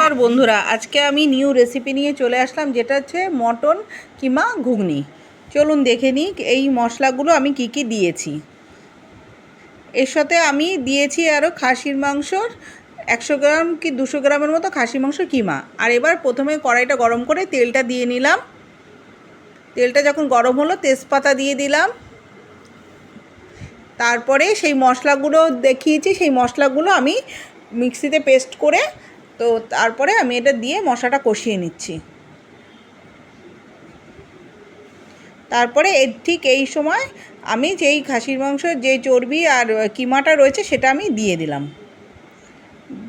আর বন্ধুরা, আজকে আমি নিউ রেসিপি নিয়ে চলে আসলাম, যেটা হচ্ছে মটন কিমা ঘুগনি। চলুন দেখে নিই এই মশলাগুলো আমি কি কি দিয়েছি। এর সাথে আমি দিয়েছি আরও খাসির মাংসর 100 গ্রাম কি 200 গ্রামের মতো খাসি মাংস কিমা। আর এবার প্রথমে কড়াইটা গরম করে তেলটা দিয়ে নিলাম। তেলটা যখন গরম হলো তেজপাতা দিয়ে দিলাম। তারপরে সেই মশলাগুলো দেখিয়েছি, সেই মশলাগুলো আমি মিক্সিতে পেস্ট করে তো তারপরে আমি এটা দিয়ে মশলাটা কষিয়ে নিচ্ছি। তারপরে ঠিক এই সময় আমি যেই খাসির মাংসের যে চর্বি আর কিমাটা রয়েছে সেটা আমি দিয়ে দিলাম।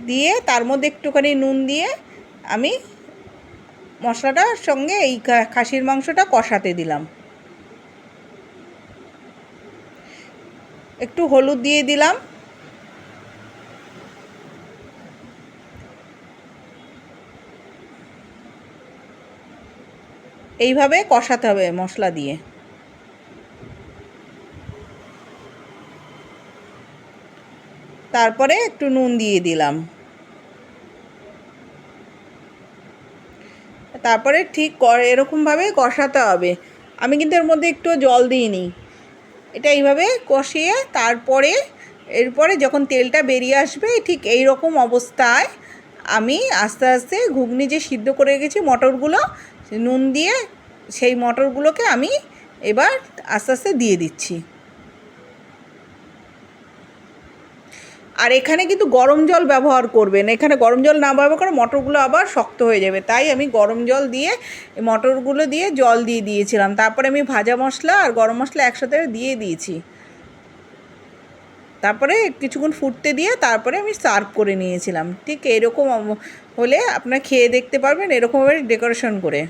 দিয়ে তার মধ্যে একটুখানি নুন দিয়ে আমি মশলাটার সঙ্গে এই খাসির মাংসটা কষাতে দিলাম। একটু হলুদ দিয়ে দিলাম। এইভাবে কষাতে হবে মশলা দিয়ে। তারপরে একটু নুন দিয়ে দিলাম। তারপরে ঠিক এরকমভাবে কষাতে হবে। আমি কিন্তু এর মধ্যে একটু জল দিইনি। এটা এইভাবে কষিয়ে তারপরে এরপরে যখন তেলটা বেরিয়ে আসবে ঠিক এই রকম অবস্থায় আমি আস্তে আস্তে ঘুগনি যে সিদ্ধ করে রেখেছি মটরগুলো নুন দিয়ে সেই মটরগুলোকে আমি এবার আস্তে আস্তে দিয়ে দিচ্ছি। আর এখানে কিন্তু গরম জল ব্যবহার করবেন। এখানে গরম জল না ব্যবহার করে মটরগুলো আবার শক্ত হয়ে যাবে, তাই আমি গরম জল দিয়ে মটরগুলো দিয়ে জল দিয়ে দিয়েছিলাম। তারপরে আমি ভাজা মশলা আর গরম মশলা একসাথে দিয়ে দিয়েছি। তারপরে কিছুক্ষণ ফুটতে দিয়ে তারপরে আমি সার্ভ করে নিয়েছিলাম। ঠিক এরকম হলে আপনারা খেয়ে দেখতে পারবেন এরকমভাবে ডেকোরেশন করে।